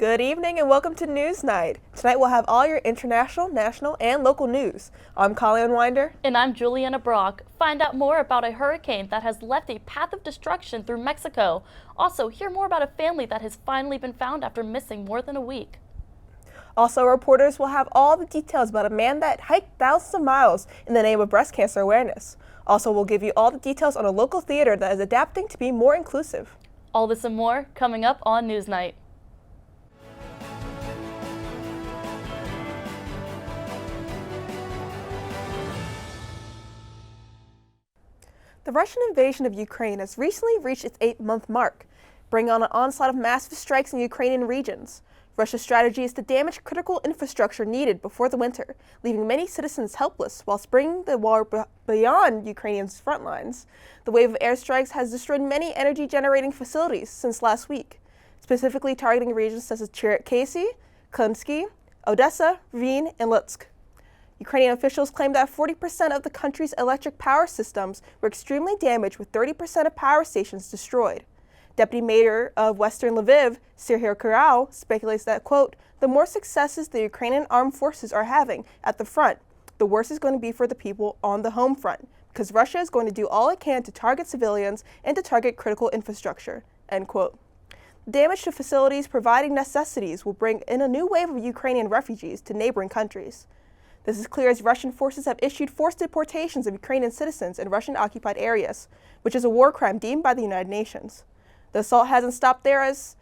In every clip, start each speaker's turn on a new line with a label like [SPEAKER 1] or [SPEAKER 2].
[SPEAKER 1] Good evening and welcome to Newsnight. Tonight we'll have all your international, national, and local news. I'm Colleen Winder.
[SPEAKER 2] And I'm Juliana Brock. Find out more about a hurricane that has left a path of destruction through Mexico. Also, hear more about a family that has finally been found after missing more than a week.
[SPEAKER 1] Also, reporters will have all the details about a man that hiked thousands of miles in the name of breast cancer awareness. Also, we'll give you all the details on a local theater that is adapting to be more inclusive.
[SPEAKER 2] All this and more coming up on Newsnight.
[SPEAKER 1] The Russian invasion of Ukraine has recently reached its 8-month mark, bringing on an onslaught of massive strikes in Ukrainian regions. Russia's strategy is to damage critical infrastructure needed before the winter, leaving many citizens helpless whilst bringing the war beyond Ukrainians' front lines. The wave of airstrikes has destroyed many energy-generating facilities since last week, specifically targeting regions such as Cherkasy, Klimsky, Odessa, Rivne, and Lutsk. Ukrainian officials claim that 40% of the country's electric power systems were extremely damaged, with 30% of power stations destroyed. Deputy Mayor of Western Lviv, Serhiy Kurau, speculates that, quote, the more successes the Ukrainian armed forces are having at the front, the worse it's going to be for the people on the home front, because Russia is going to do all it can to target civilians and to target critical infrastructure, end quote. Damage to facilities providing necessities will bring in a new wave of Ukrainian refugees to neighboring countries. This is clear as Russian forces have issued forced deportations of Ukrainian citizens in Russian-occupied areas, which is a war crime deemed by the United Nations. The assault hasn't stopped there, as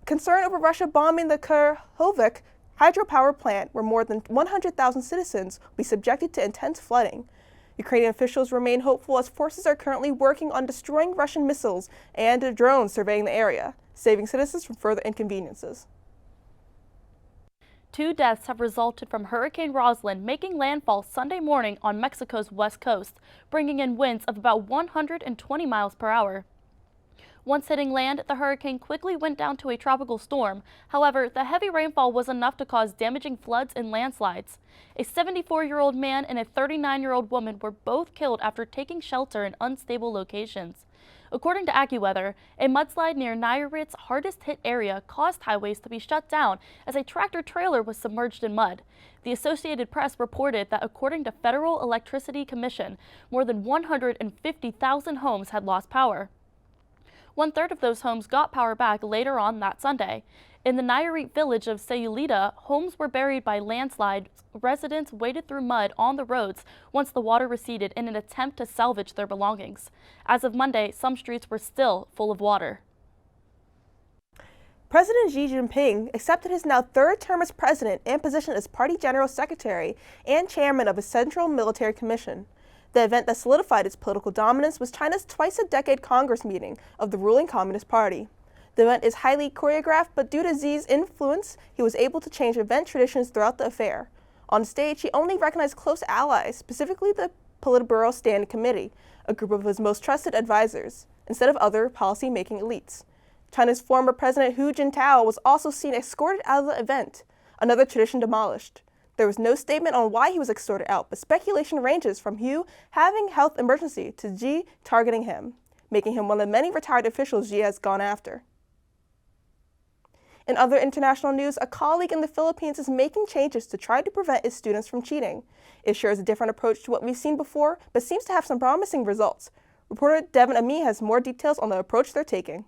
[SPEAKER 1] concern over Russia bombing the Kurhovik hydropower plant, where more than 100,000 citizens will be subjected to intense flooding. Ukrainian officials remain hopeful as forces are currently working on destroying Russian missiles and drones surveying the area, saving citizens from further inconveniences.
[SPEAKER 2] 2 deaths have resulted from Hurricane Roslyn making landfall Sunday morning on Mexico's west coast, bringing in winds of about 120 miles per hour. Once hitting land, the hurricane quickly went down to a tropical storm. However, the heavy rainfall was enough to cause damaging floods and landslides. A 74-year-old man and a 39-year-old woman were both killed after taking shelter in unstable locations. According to AccuWeather, a mudslide near Nayarit's hardest-hit area caused highways to be shut down as a tractor-trailer was submerged in mud. The Associated Press reported that according to Federal Electricity Commission, more than 150,000 homes had lost power. 1/3 of those homes got power back later on that Sunday. In the Nayarit village of Sayulita, homes were buried by landslides. Residents waded through mud on the roads once the water receded in an attempt to salvage their belongings. As of Monday, some streets were still full of water.
[SPEAKER 1] President Xi Jinping accepted his now 3rd term as president and position as Party General Secretary and Chairman of a Central Military Commission. The event that solidified its political dominance was China's twice-a-decade Congress meeting of the ruling Communist Party. The event is highly choreographed, but due to Xi's influence, he was able to change event traditions throughout the affair. On stage, he only recognized close allies, specifically the Politburo Standing Committee, a group of his most trusted advisors, instead of other policy-making elites. China's former President Hu Jintao was also seen escorted out of the event, another tradition demolished. There was no statement on why he was escorted out, but speculation ranges from Hu having health emergency to Xi targeting him, making him one of the many retired officials Xi has gone after. In other international news, a colleague in the Philippines is making changes to try to prevent his students from cheating. It shares a different approach to what we've seen before, but seems to have some promising results. Reporter Devin Ami has more details on the approach they're taking.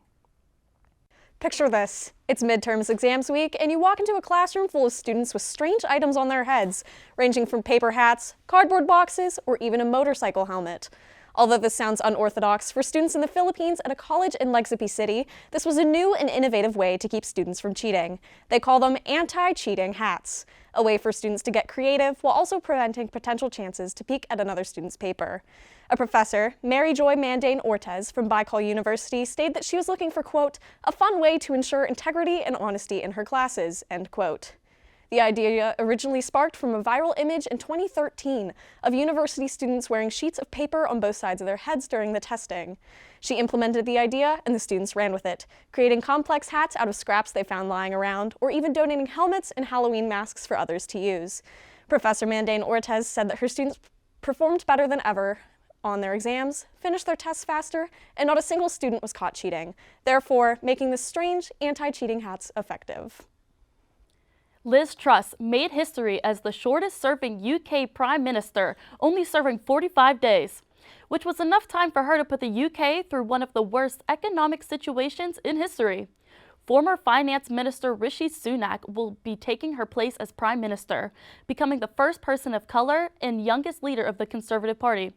[SPEAKER 3] Picture this. It's midterms exams week, and you walk into a classroom full of students with strange items on their heads, ranging from paper hats, cardboard boxes, or even a motorcycle helmet. Although this sounds unorthodox, for students in the Philippines at a college in Legazpi City, this was a new and innovative way to keep students from cheating. They call them anti-cheating hats, a way for students to get creative while also preventing potential chances to peek at another student's paper. A professor, Mary Joy Mandane Ortez from Baikal University, stated that she was looking for, quote, a fun way to ensure integrity and honesty in her classes, end quote. The idea originally sparked from a viral image in 2013 of university students wearing sheets of paper on both sides of their heads during the testing. She implemented the idea and the students ran with it, creating complex hats out of scraps they found lying around, or even donating helmets and Halloween masks for others to use. Professor Mandane Ortez said that her students performed better than ever on their exams, finished their tests faster, and not a single student was caught cheating, therefore making the strange anti-cheating hats effective.
[SPEAKER 2] Liz Truss made history as the shortest-serving UK Prime Minister, only serving 45 days, which was enough time for her to put the UK through one of the worst economic situations in history. Former Finance Minister Rishi Sunak will be taking her place as Prime Minister, becoming the first person of color and youngest leader of the Conservative Party.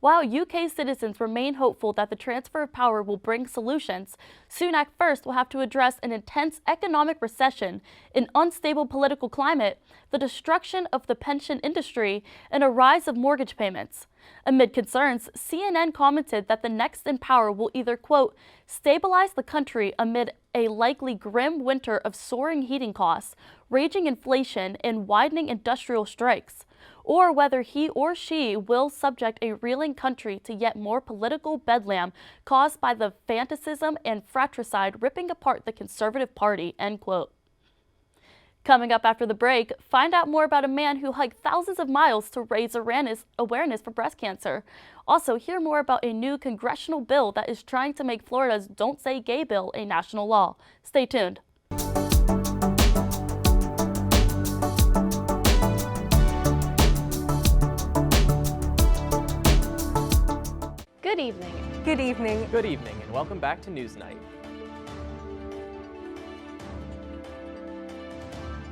[SPEAKER 2] While UK citizens remain hopeful that the transfer of power will bring solutions, Sunak first will have to address an intense economic recession, an unstable political climate, the destruction of the pension industry, and a rise of mortgage payments. Amid concerns, CNN commented that the next in power will either, quote, stabilize the country amid a likely grim winter of soaring heating costs, raging inflation, and widening industrial strikes, or whether he or she will subject a reeling country to yet more political bedlam caused by the fanaticism and fratricide ripping apart the Conservative Party, end quote. Coming up after the break, find out more about a man who hiked thousands of miles to raise awareness for breast cancer. Also, hear more about a new congressional bill that is trying to make Florida's Don't Say Gay bill a national law. Stay tuned.
[SPEAKER 3] Good evening.
[SPEAKER 1] Good evening.
[SPEAKER 4] Good evening and welcome back to Newsnight.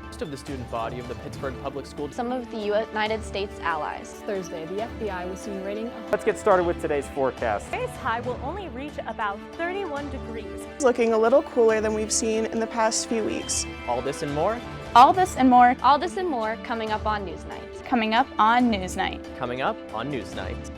[SPEAKER 4] Most of the student body of the Pittsburgh Public School.
[SPEAKER 3] Some of the United States allies.
[SPEAKER 5] Thursday, the FBI was seen raiding.
[SPEAKER 6] Let's get started with today's forecast.
[SPEAKER 7] Today's high will only reach about 31 degrees.
[SPEAKER 8] It's looking a little cooler than we've seen in the past few weeks.
[SPEAKER 4] All this and more.
[SPEAKER 9] All this and more.
[SPEAKER 3] All this and more coming up on Newsnight.
[SPEAKER 9] Coming up on Newsnight.
[SPEAKER 4] Coming up on Newsnight.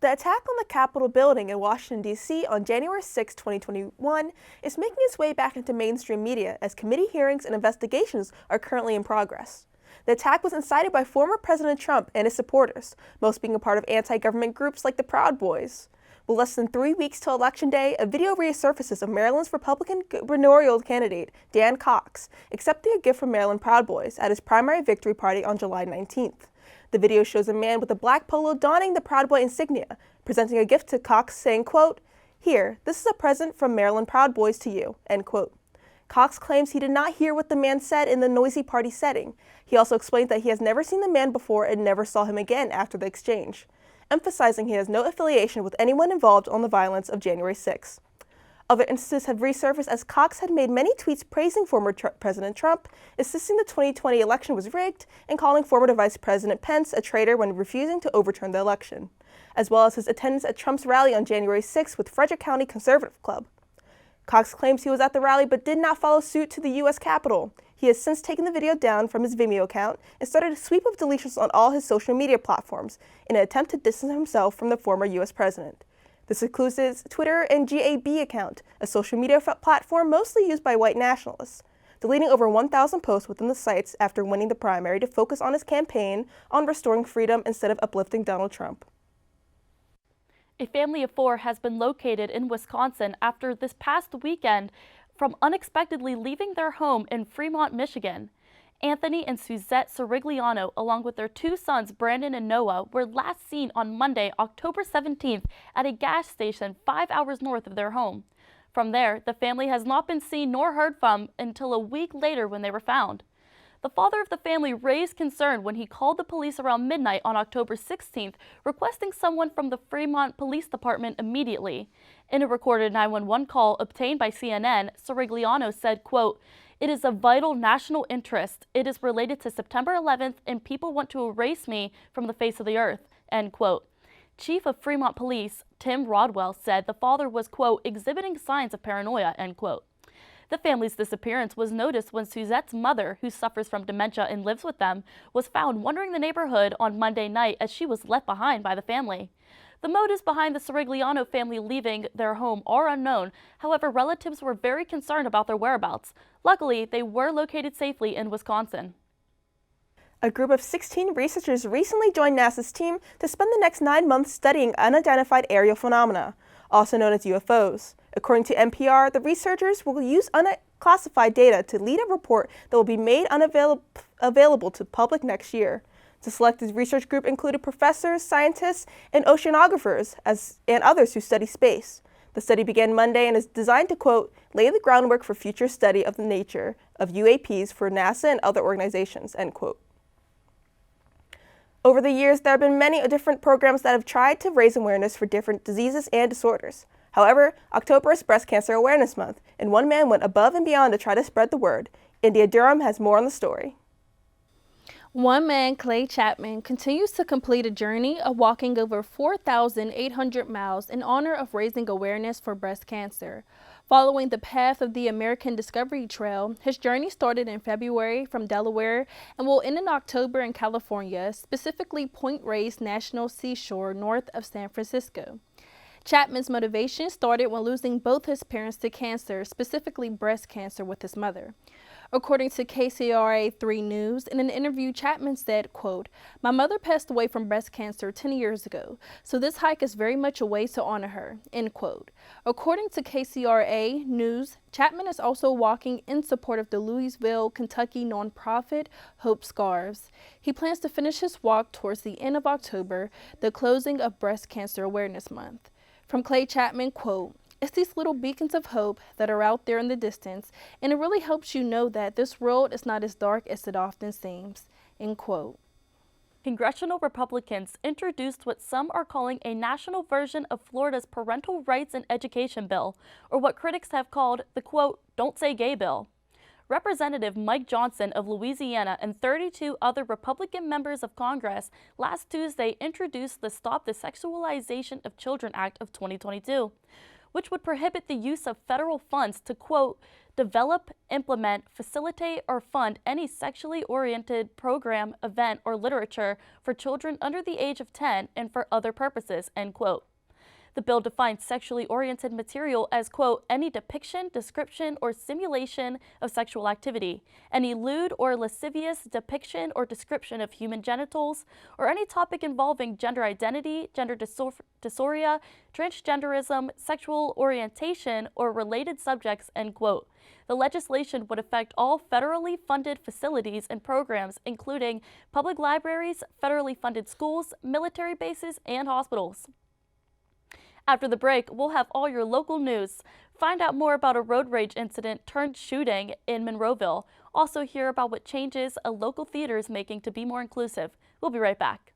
[SPEAKER 1] The attack on the Capitol building in Washington, D.C. on January 6, 2021 is making its way back into mainstream media as committee hearings and investigations are currently in progress. The attack was incited by former President Trump and his supporters, most being a part of anti-government groups like the Proud Boys. With less than 3 weeks till Election Day, a video resurfaces of Maryland's Republican gubernatorial candidate, Dan Cox, accepting a gift from Maryland Proud Boys at his primary victory party on July 19th. The video shows a man with a black polo donning the Proud Boy insignia, presenting a gift to Cox saying, quote, "Here, this is a present from Maryland Proud Boys to you," end quote. Cox claims he did not hear what the man said in the noisy party setting. He also explained that he has never seen the man before and never saw him again after the exchange, emphasizing he has no affiliation with anyone involved on the violence of January 6. Other instances have resurfaced as Cox had made many tweets praising former President Trump, insisting the 2020 election was rigged, and calling former Vice President Pence a traitor when refusing to overturn the election, as well as his attendance at Trump's rally on January 6 with Frederick County Conservative Club. Cox claims he was at the rally but did not follow suit to the U.S. Capitol. He has since taken the video down from his Vimeo account and started a sweep of deletions on all his social media platforms in an attempt to distance himself from the former U.S. president. This includes his Twitter and GAB account, a social media platform mostly used by white nationalists, deleting over 1,000 posts within the sites after winning the primary to focus on his campaign on restoring freedom instead of uplifting Donald Trump.
[SPEAKER 2] A family of 4 has been located in Wisconsin after this past weekend from unexpectedly leaving their home in Fremont, Michigan. Anthony and Suzette Sirigliano, along with their 2 sons, Brandon and Noah, were last seen on Monday, October 17th at a gas station 5 hours north of their home. From there, the family has not been seen nor heard from until a week later when they were found. The father of the family raised concern when he called the police around midnight on October 16th, requesting someone from the Fremont Police Department immediately. In a recorded 911 call obtained by CNN, Sirigliano said, quote, "It is of vital national interest. It is related to September 11th, and people want to erase me from the face of the earth," end quote. Chief of Fremont Police, Tim Rodwell, said the father was, quote, "exhibiting signs of paranoia," end quote. The family's disappearance was noticed when Suzette's mother, who suffers from dementia and lives with them, was found wandering the neighborhood on Monday night as she was left behind by the family. The motives behind the Sirigliano family leaving their home are unknown. However, relatives were very concerned about their whereabouts. Luckily, they were located safely in Wisconsin.
[SPEAKER 1] A group of 16 researchers recently joined NASA's team to spend the next 9 months studying unidentified aerial phenomena, also known as UFOs. According to NPR, the researchers will use unclassified data to lead a report that will be made available to the public next year. The selected research group included professors, scientists, and oceanographers, and others who study space. The study began Monday and is designed to, quote, "lay the groundwork for future study of the nature of UAPs for NASA and other organizations," end quote. Over the years, there have been many different programs that have tried to raise awareness for different diseases and disorders. However, October is Breast Cancer Awareness Month, and one man went above and beyond to try to spread the word. India Durham has more on the story.
[SPEAKER 10] One man, Clay Chapman, continues to complete a journey of walking over 4,800 miles in honor of raising awareness for breast cancer. Following the path of the American Discovery Trail, his journey started in February from Delaware and will end in October in California, specifically Point Reyes National Seashore north of San Francisco. Chapman's motivation started when losing both his parents to cancer, specifically breast cancer, with his mother. According to KCRA 3 News, in an interview, Chapman said, quote, "My mother passed away from breast cancer 10 years ago, so this hike is very much a way to honor her," end quote. According to KCRA News, Chapman is also walking in support of the Louisville, Kentucky nonprofit Hope Scarves. He plans to finish his walk towards the end of October, the closing of Breast Cancer Awareness Month. From Clay Chapman, quote, "It's these little beacons of hope that are out there in the distance, and it really helps you know that this world is not as dark as it often seems," end quote.
[SPEAKER 2] Congressional Republicans introduced what some are calling a national version of Florida's Parental Rights and Education Bill, or what critics have called the, quote, "Don't Say Gay Bill." Representative Mike Johnson of Louisiana and 32 other Republican members of Congress last Tuesday introduced the Stop the Sexualization of Children Act of 2022, which would prohibit the use of federal funds to, quote, "develop, implement, facilitate, or fund any sexually oriented program, event, or literature for children under the age of 10 and for other purposes," end quote. The bill defines sexually oriented material as, quote, "any depiction, description, or simulation of sexual activity, any lewd or lascivious depiction or description of human genitals, or any topic involving gender identity, gender dysphoria, transgenderism, sexual orientation, or related subjects," end quote. The legislation would affect all federally funded facilities and programs, including public libraries, federally funded schools, military bases, and hospitals. After the break, we'll have all your local news. Find out more about a road rage incident turned shooting in Monroeville. Also hear about what changes a local theater is making to be more inclusive. We'll be right back.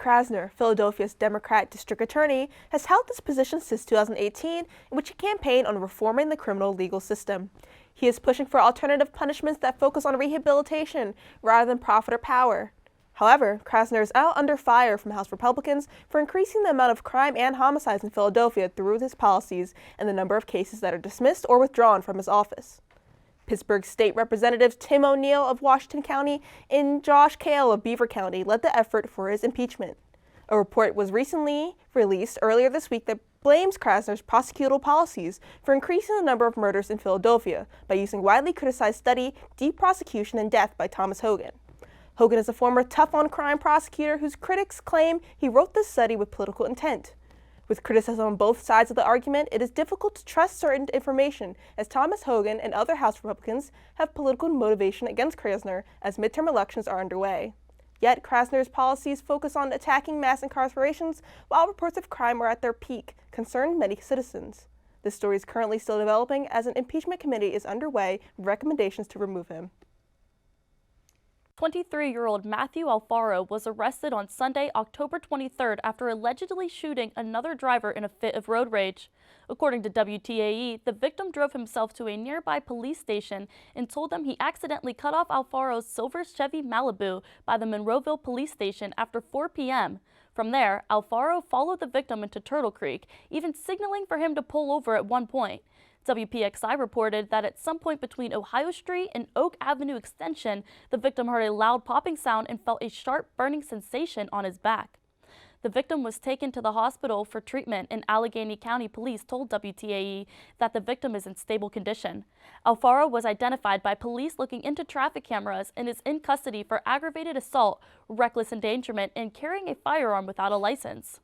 [SPEAKER 1] Krasner, Philadelphia's Democrat district attorney, has held this position since 2018, in which he campaigned on reforming the criminal legal system. He is pushing for alternative punishments that focus on rehabilitation rather than profit or power. However, Krasner is out under fire from House Republicans for increasing the amount of crime and homicides in Philadelphia through his policies and the number of cases that are dismissed or withdrawn from his office. Pittsburgh State Representatives Tim O'Neill of Washington County and Josh Kale of Beaver County led the effort for his impeachment. A report was recently released earlier this week that blames Krasner's prosecutorial policies for increasing the number of murders in Philadelphia by using widely criticized study, deep prosecution, and death by Thomas Hogan. Hogan is a former tough-on-crime prosecutor whose critics claim he wrote this study with political intent. With criticism on both sides of the argument, it is difficult to trust certain information, as Thomas Hogan and other House Republicans have political motivation against Krasner as midterm elections are underway. Yet, Krasner's policies focus on attacking mass incarcerations, while reports of crime are at their peak, concern many citizens. This story is currently still developing as an impeachment committee is underway with recommendations to remove him.
[SPEAKER 2] 23-year-old Matthew Alfaro was arrested on Sunday, October 23rd after allegedly shooting another driver in a fit of road rage. According to WTAE, the victim drove himself to a nearby police station and told them he accidentally cut off Alfaro's silver Chevy Malibu by the Monroeville police station after 4 p.m. From there, Alfaro followed the victim into Turtle Creek, even signaling for him to pull over at one point. WPXI reported that at some point between Ohio Street and Oak Avenue Extension, the victim heard a loud popping sound and felt a sharp burning sensation on his back. The victim was taken to the hospital for treatment, and Allegheny County Police told WTAE that the victim is in stable condition. Alfaro was identified by police looking into traffic cameras and is in custody for aggravated assault, reckless endangerment, and carrying a firearm without a license.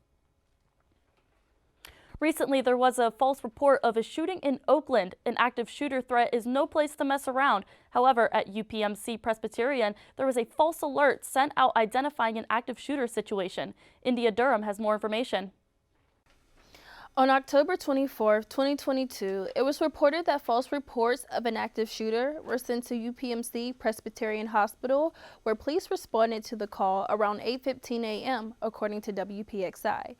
[SPEAKER 2] Recently, there was a false report of a shooting in Oakland. An active shooter threat is no place to mess around. However, at UPMC Presbyterian, there was a false alert sent out identifying an active shooter situation. India Durham has more information.
[SPEAKER 10] On October 24, 2022, it was reported that false reports of an active shooter were sent to UPMC Presbyterian Hospital, where police responded to the call around 8:15 a.m., according to WPXI.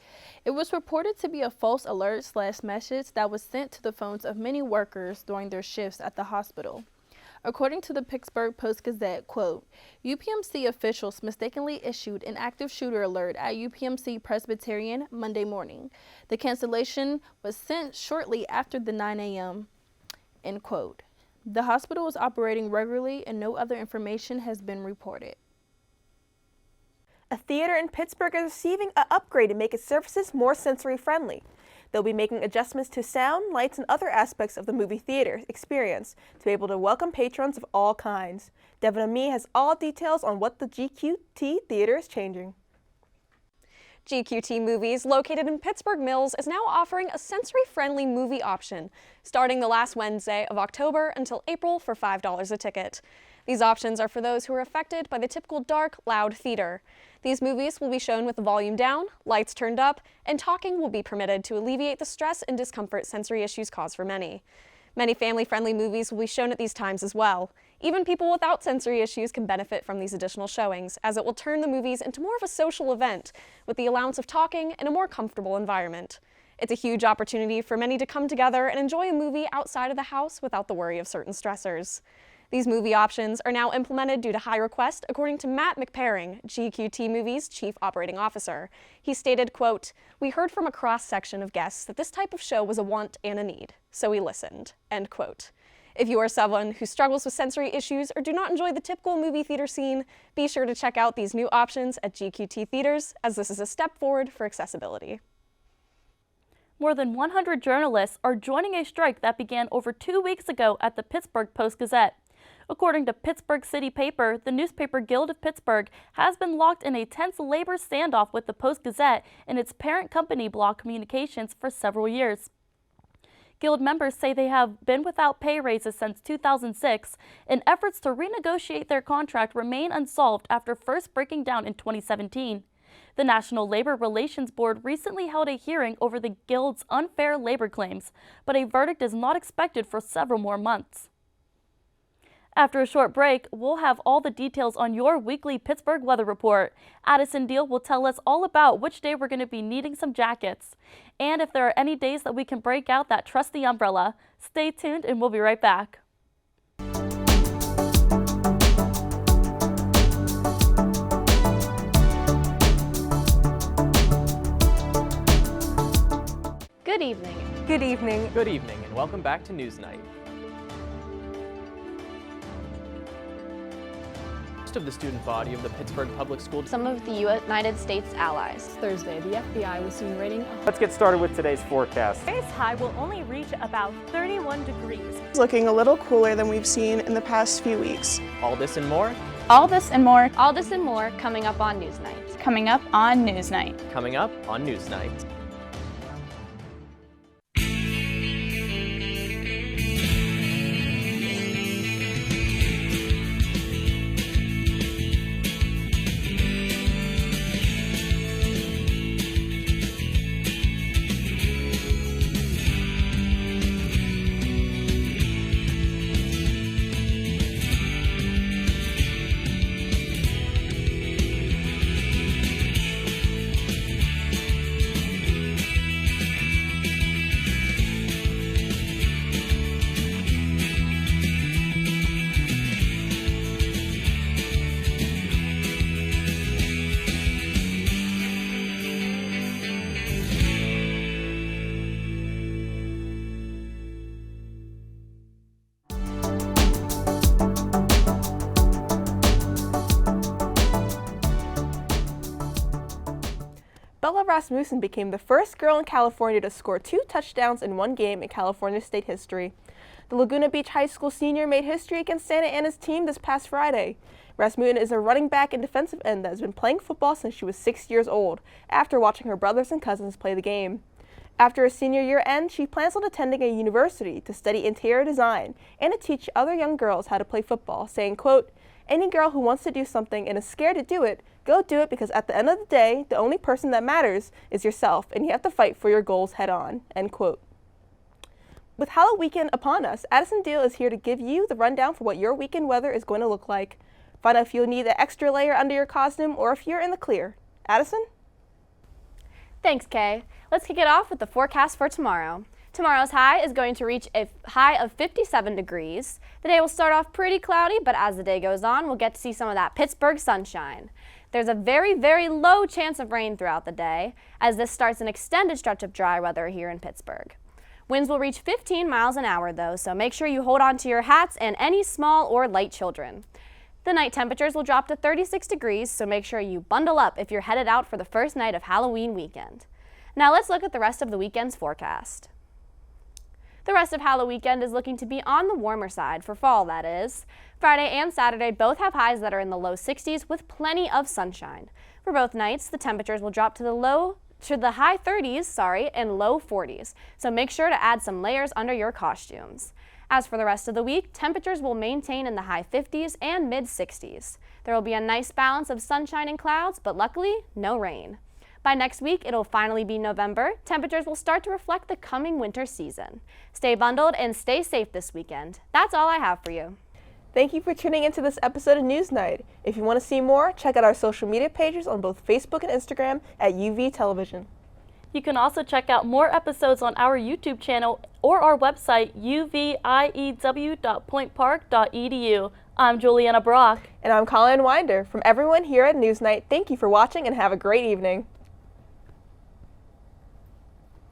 [SPEAKER 10] It was reported to be a false alert/message that was sent to the phones of many workers during their shifts at the hospital. According to the Pittsburgh Post-Gazette, quote, UPMC officials mistakenly issued an active shooter alert at UPMC Presbyterian Monday morning. The cancellation was sent shortly after the 9 a.m., end quote. The hospital is operating regularly and no other information has been reported.
[SPEAKER 1] A theater in Pittsburgh is receiving an upgrade to make its surfaces more sensory-friendly. They'll be making adjustments to sound, lights, and other aspects of the movie theater experience to be able to welcome patrons of all kinds. Devin Ami has all details on what the GQT Theater is changing.
[SPEAKER 3] GQT Movies, located in Pittsburgh Mills, is now offering a sensory-friendly movie option, starting the last Wednesday of October until April for $5 a ticket. These options are for those who are affected by the typical dark, loud theater. These movies will be shown with the volume down, lights turned up, and talking will be permitted to alleviate the stress and discomfort sensory issues cause for many. Many family-friendly movies will be shown at these times as well. Even people without sensory issues can benefit from these additional showings, as it will turn the movies into more of a social event, with the allowance of talking in a more comfortable environment. It's a huge opportunity for many to come together and enjoy a movie outside of the house without the worry of certain stressors. These movie options are now implemented due to high request, according to Matt McParing, GQT Movies Chief Operating Officer. He stated, quote, "We heard from a cross-section of guests that this type of show was a want and a need, so we listened," end quote. If you are someone who struggles with sensory issues or do not enjoy the typical movie theater scene, be sure to check out these new options at GQT Theaters, as this is a step forward for accessibility.
[SPEAKER 2] More than 100 journalists are joining a strike that began over 2 weeks ago at the Pittsburgh Post-Gazette. According to Pittsburgh City Paper, the Newspaper Guild of Pittsburgh has been locked in a tense labor standoff with the Post-Gazette and its parent company, Block Communications, for several years. Guild members say they have been without pay raises since 2006, and efforts to renegotiate their contract remain unsolved after first breaking down in 2017. The National Labor Relations Board recently held a hearing over the Guild's unfair labor claims, but a verdict is not expected for several more months. After a short break, we'll have all the details on your weekly Pittsburgh weather report. Addison Deal will tell us all about which day we're going to be needing some jackets, and if there are any days that we can break out that trusty umbrella. Stay tuned and we'll be right back.
[SPEAKER 3] Good evening.
[SPEAKER 1] Good evening.
[SPEAKER 4] Good evening and welcome back to Newsnight. Most of the student body of the Pittsburgh Public School.
[SPEAKER 3] Some of the United States allies.
[SPEAKER 5] Thursday, the FBI was seen raiding.
[SPEAKER 6] Let's get started with today's forecast.
[SPEAKER 7] Today's high will only reach about 31 degrees.
[SPEAKER 8] It's looking a little cooler than we've seen in the past few weeks.
[SPEAKER 4] All this and more
[SPEAKER 9] All this and more
[SPEAKER 3] All this and more coming up on Newsnight.
[SPEAKER 9] coming up on Newsnight.
[SPEAKER 4] coming up on Newsnight.
[SPEAKER 1] Bella Rasmussen became the first girl in California to score 2 touchdowns in one game in California state history. The Laguna Beach High School senior made history against Santa Ana's team this past Friday. Rasmussen is a running back and defensive end that has been playing football since she was 6 years old, after watching her brothers and cousins play the game. After her senior year end, she plans on attending a university to study interior design and to teach other young girls how to play football, saying, quote, "Any girl who wants to do something and is scared to do it, go do it, because at the end of the day, the only person that matters is yourself, and you have to fight for your goals head on," end quote. With Halloween weekend upon us, Addison Deal is here to give you the rundown for what your weekend weather is going to look like. Find out if you'll need an extra layer under your costume or if you're in the clear. Addison?
[SPEAKER 3] Thanks, Kay. Let's kick it off with the forecast for tomorrow. Tomorrow's high is going to reach a high of 57 degrees. The day will start off pretty cloudy, but as the day goes on, we'll get to see some of that Pittsburgh sunshine. There's a very, very low chance of rain throughout the day, as this starts an extended stretch of dry weather here in Pittsburgh. Winds will reach 15 miles an hour, though, so make sure you hold on to your hats and any small or light children. The night temperatures will drop to 36 degrees, so make sure you bundle up if you're headed out for the first night of Halloween weekend. Now let's look at the rest of the weekend's forecast. The rest of Halloween weekend is looking to be on the warmer side, for fall that is. Friday and Saturday both have highs that are in the low 60s with plenty of sunshine. For both nights, the temperatures will drop to the high 30s, and low 40s, so make sure to add some layers under your costumes. As for the rest of the week, temperatures will maintain in the high 50s and mid 60s. There will be a nice balance of sunshine and clouds, but luckily, no rain. By next week, it'll finally be November. Temperatures will start to reflect the coming winter season. Stay bundled and stay safe this weekend. That's all I have for you.
[SPEAKER 1] Thank you for tuning into this episode of Newsnight. If you want to see more, check out our social media pages on both Facebook and Instagram at UV Television.
[SPEAKER 2] You can also check out more episodes on our YouTube channel or our website, uview.pointpark.edu. I'm Juliana Brock.
[SPEAKER 1] And I'm Colin Winder. From everyone here at Newsnight, thank you for watching and have a great evening.